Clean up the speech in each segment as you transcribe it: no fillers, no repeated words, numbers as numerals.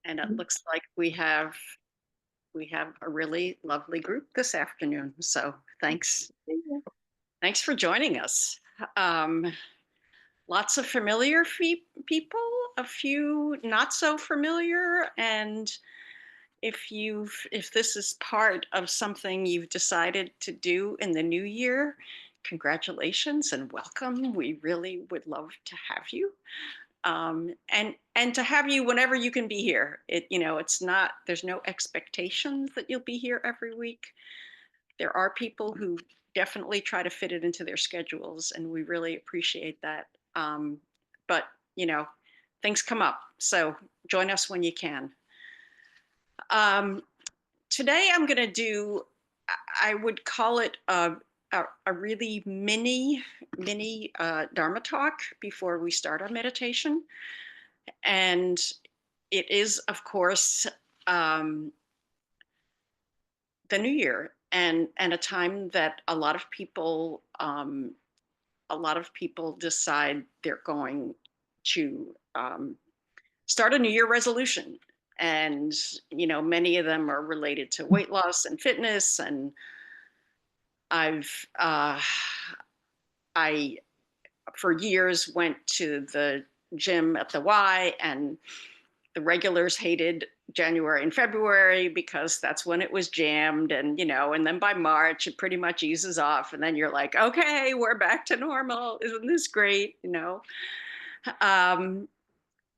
and it looks like we have a really lovely group this afternoon. So thanks for joining us. Um, Lots of familiar people, a few not so familiar, and if this is part of something you've decided to do in the new year, congratulations and welcome. We really would love to have you. And to have you whenever you can be here. It's not, there's no expectations that you'll be here every week. There are people who definitely try to fit it into their schedules, and we really appreciate that. But you know things come up, so join us when you can. um, Today I'm going to do, I would call it a really mini Dharma talk before we start our meditation. And it is, of course, um, the new year, and a time that a lot of people decide they're going to start a new year resolution. And many of them are related to weight loss and fitness. And I've I for years went to the gym at the Y, and the regulars hated January and February because that's when it was jammed. And then by March it pretty much eases off, and then you're like, okay, we're back to normal. Isn't this great? Um,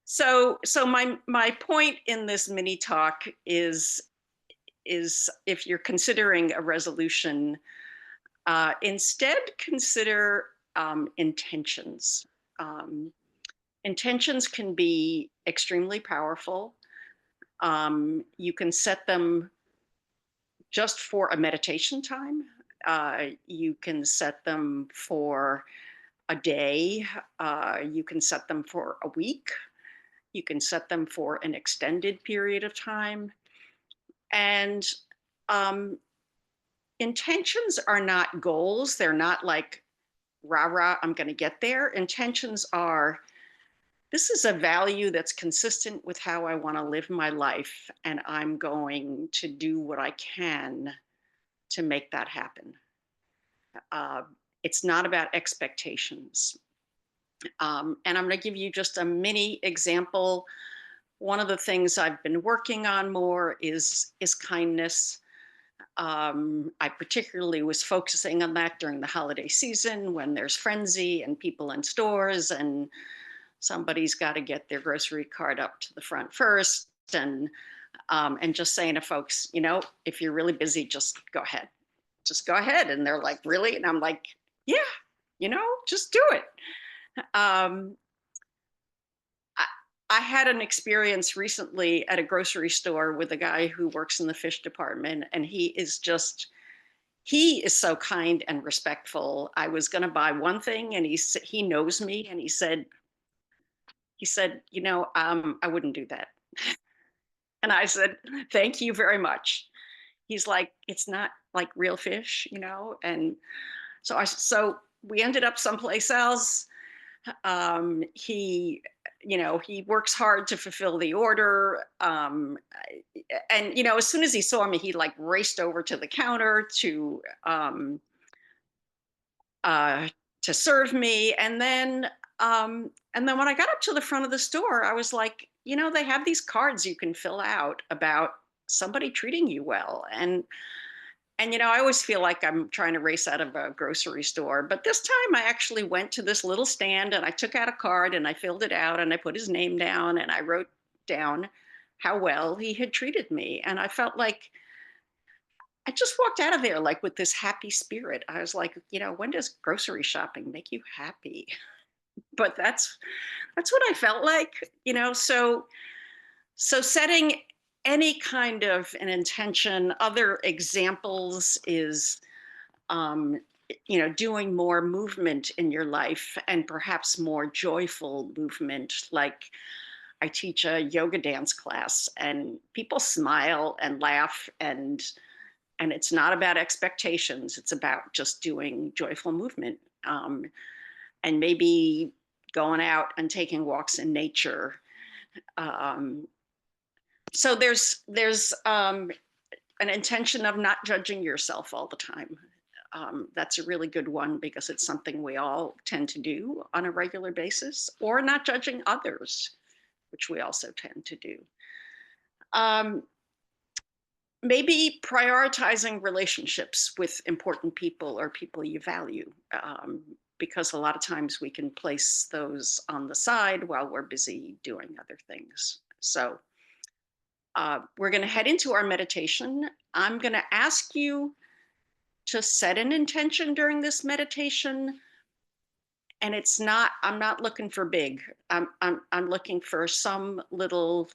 so my point in this mini talk is if you're considering a resolution, instead consider intentions. Um, Intentions can be extremely powerful. You can set them just for a meditation time. You can set them for a day. You can set them for a week. You can set them for an extended period of time. And um, intentions are not goals. They're not like, rah, rah, I'm going to get there. Intentions are, this is a value that's consistent with how I want to live my life, and I'm going to do what I can to make that happen. Uh, it's not about expectations. And I'm going to give you just a mini example. One of the things I've been working on more is kindness. I particularly was focusing on that during the holiday season when there's frenzy and people in stores, and somebody's got to get their grocery cart up to the front first. And just saying to folks, if you're really busy, just go ahead. And they're like, really? And I'm like, yeah, just do it. Um, I, I had an experience recently at a grocery store with a guy who works in the fish department, and he is so kind and respectful. I was going to buy one thing, and he knows me, and he said, I wouldn't do that. And I said, thank you very much. He's like, it's not like real fish. And so we ended up someplace else. He works hard to fulfill the order. And as soon as he saw me, he like raced over to the counter uh, to serve me. And then when I got up to the front of the store, I was like, they have these cards you can fill out about somebody treating you well. And I always feel like I'm trying to race out of a grocery store. But this time I actually went to this little stand and I took out a card and I filled it out and I put his name down and I wrote down how well he had treated me. And I felt like I just walked out of there like with this happy spirit. I was like, when does grocery shopping make you happy? But that's what I felt like. So setting any kind of an intention. Other examples is um, doing more movement in your life, and perhaps more joyful movement. Like, I teach a yoga dance class, and people smile and laugh, and it's not about expectations. It's about just doing joyful movement. And maybe going out and taking walks in nature. Um, so there's an intention of not judging yourself all the time. That's a really good one because it's something we all tend to do on a regular basis, or not judging others, which we also tend to do. Um, Maybe prioritizing relationships with important people or people you value, because a lot of times we can place those on the side while we're busy doing other things. So we're going to head into our meditation. I'm going to ask you to set an intention during this meditation, and it's not, I'm not looking for big. I'm looking for some little,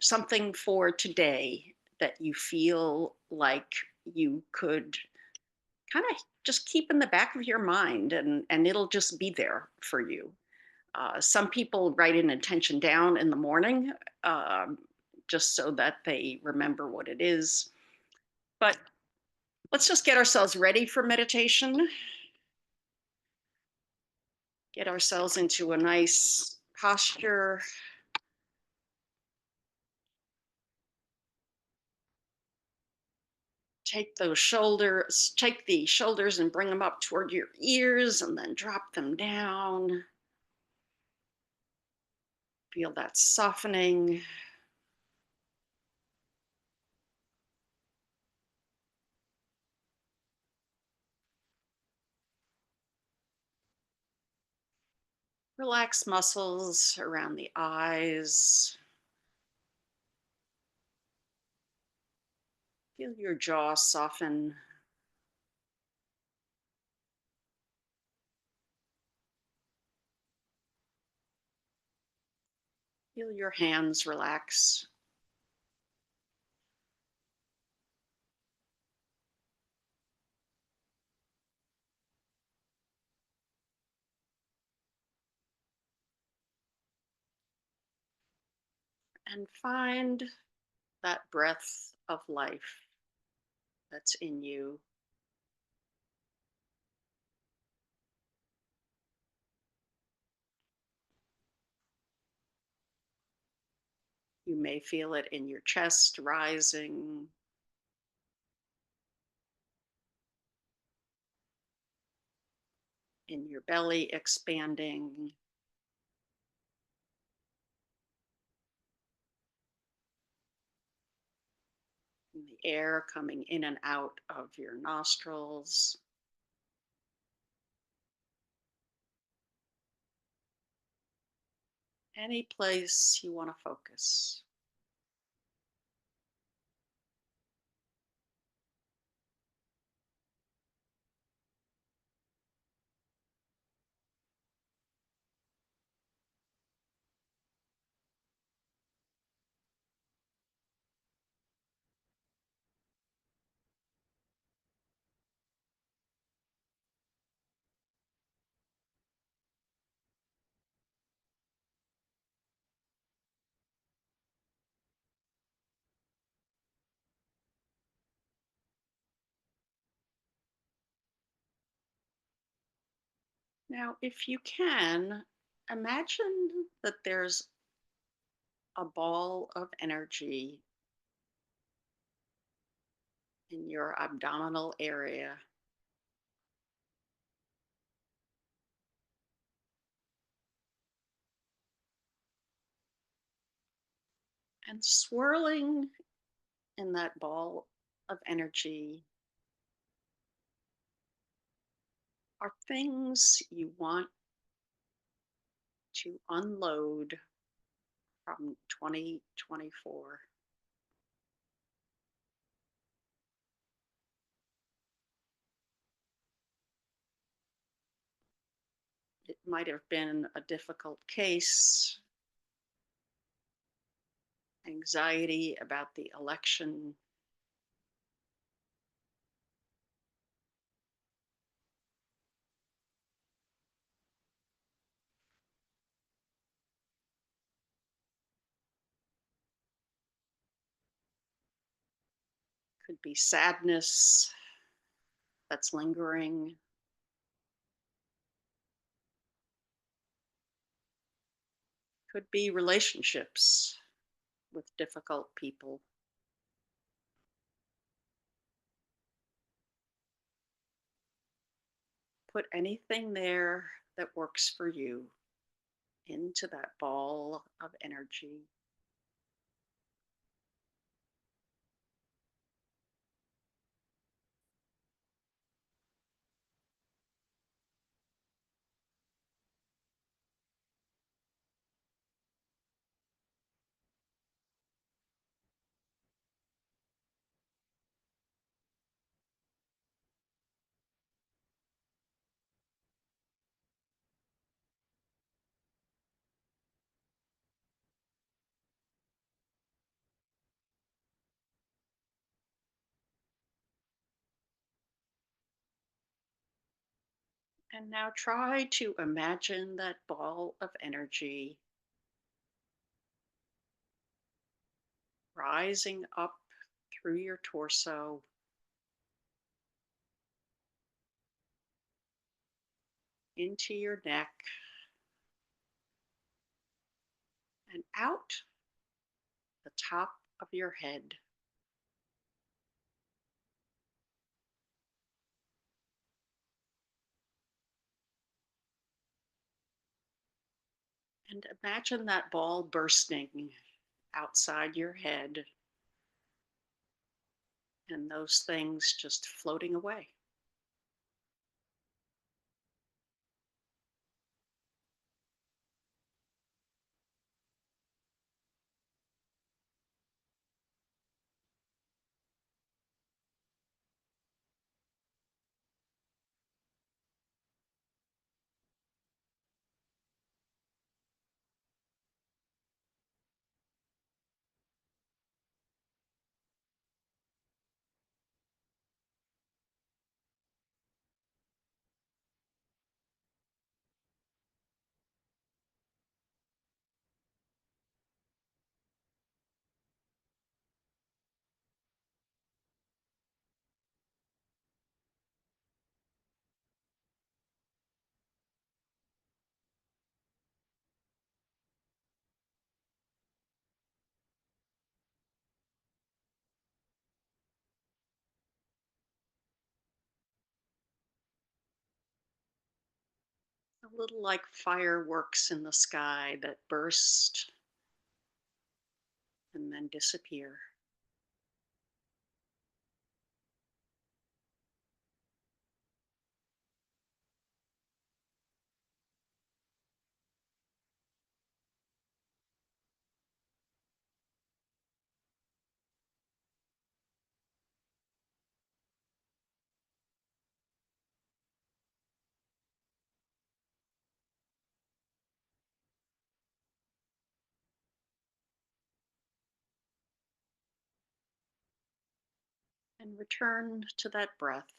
something for today that you feel like you could kind of just keep in the back of your mind, and it'll just be there for you. Some people write an intention down in the morning, um, just so that they remember what it is. But let's just get ourselves ready for meditation, get ourselves into a nice posture. Take the shoulders and bring them up toward your ears and then drop them down. Feel that softening. Relax muscles around the eyes. Feel your jaw soften. Feel your hands relax. And find that breath of life that's in you. You may feel it in your chest rising, in your belly expanding, in the air coming in and out of your nostrils. Any place you want to focus. Now, if you can, imagine that there's a ball of energy in your abdominal area and swirling in that ball of energy are things you want to unload from 2024. It might have been a difficult case, anxiety about the election, could be sadness that's lingering. Could be relationships with difficult people. Put anything there that works for you into that ball of energy. And now try to imagine that ball of energy rising up through your torso into your neck and out the top of your head. And imagine that ball bursting outside your head and those things just floating away. A little like fireworks in the sky that burst and then disappear. And return to that breath.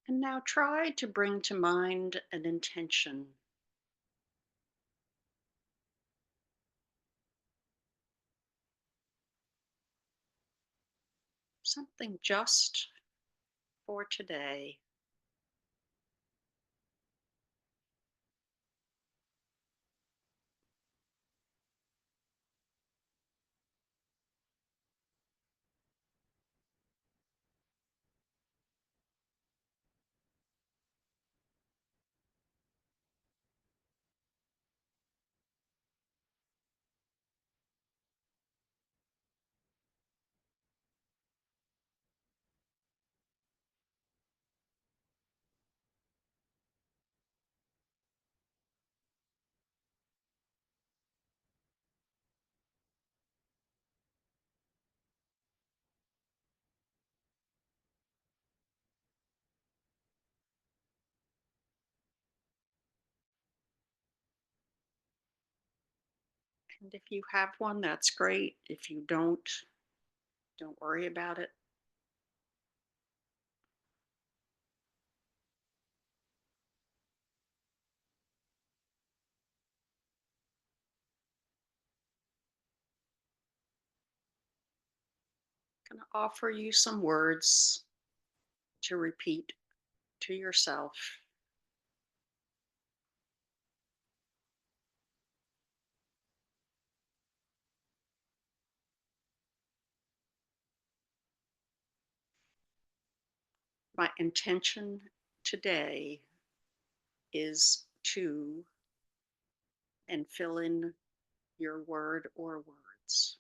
And now try to bring to mind an intention, something just for today. And if you have one, that's great. If you don't worry about it. I'm going to offer you some words to repeat to yourself. My intention today is to, and fill in your word or words.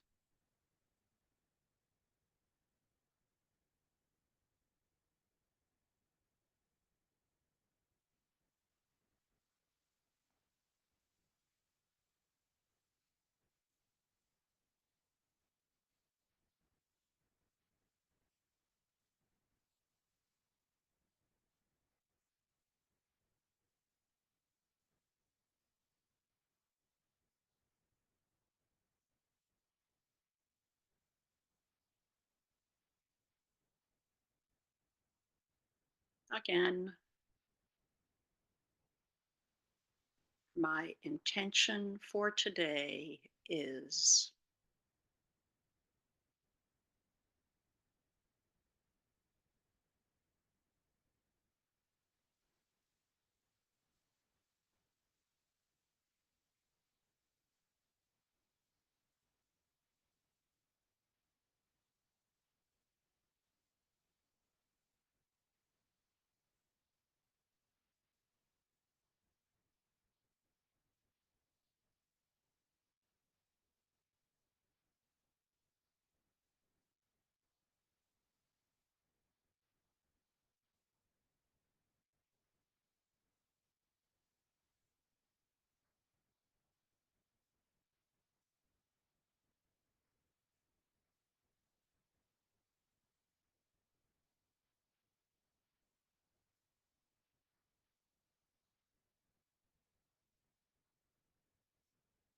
Again, my intention for today is,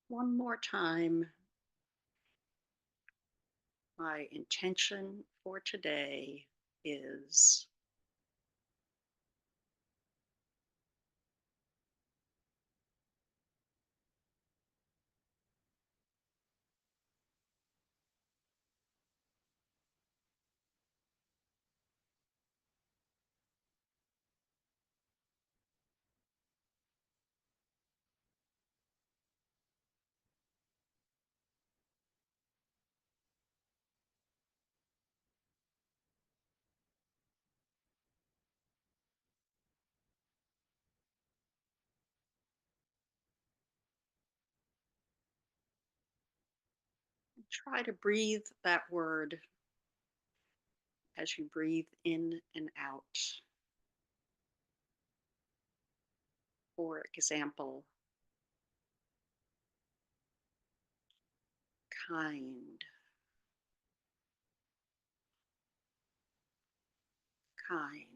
one more time, my intention for today is, try to breathe that word as you breathe in and out. For example, kind, kind,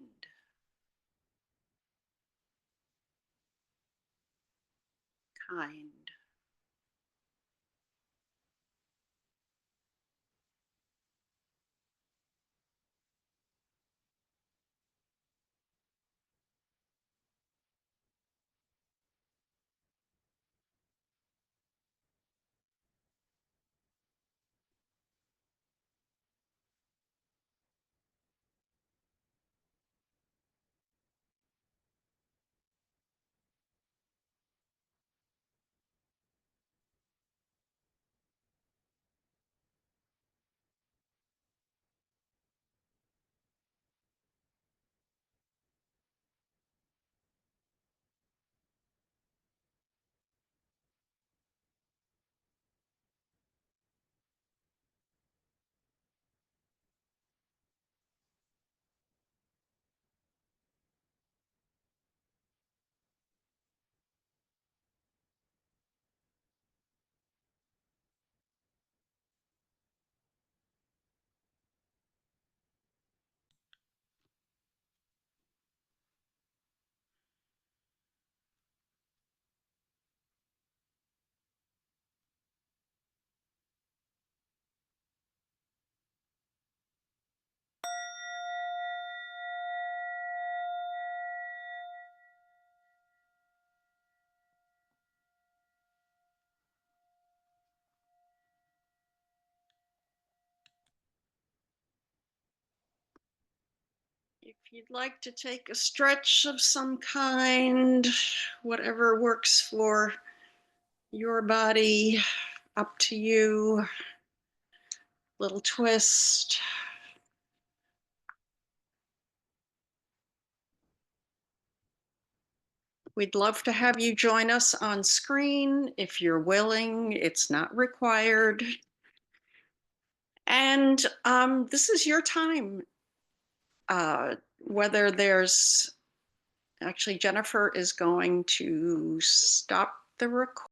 kind. If you'd like to take a stretch of some kind, whatever works for your body, up to you. Little twist. We'd love to have you join us on screen if you're willing. It's not required. And this is your time. Whether there's actually, Jennifer is going to stop the recording.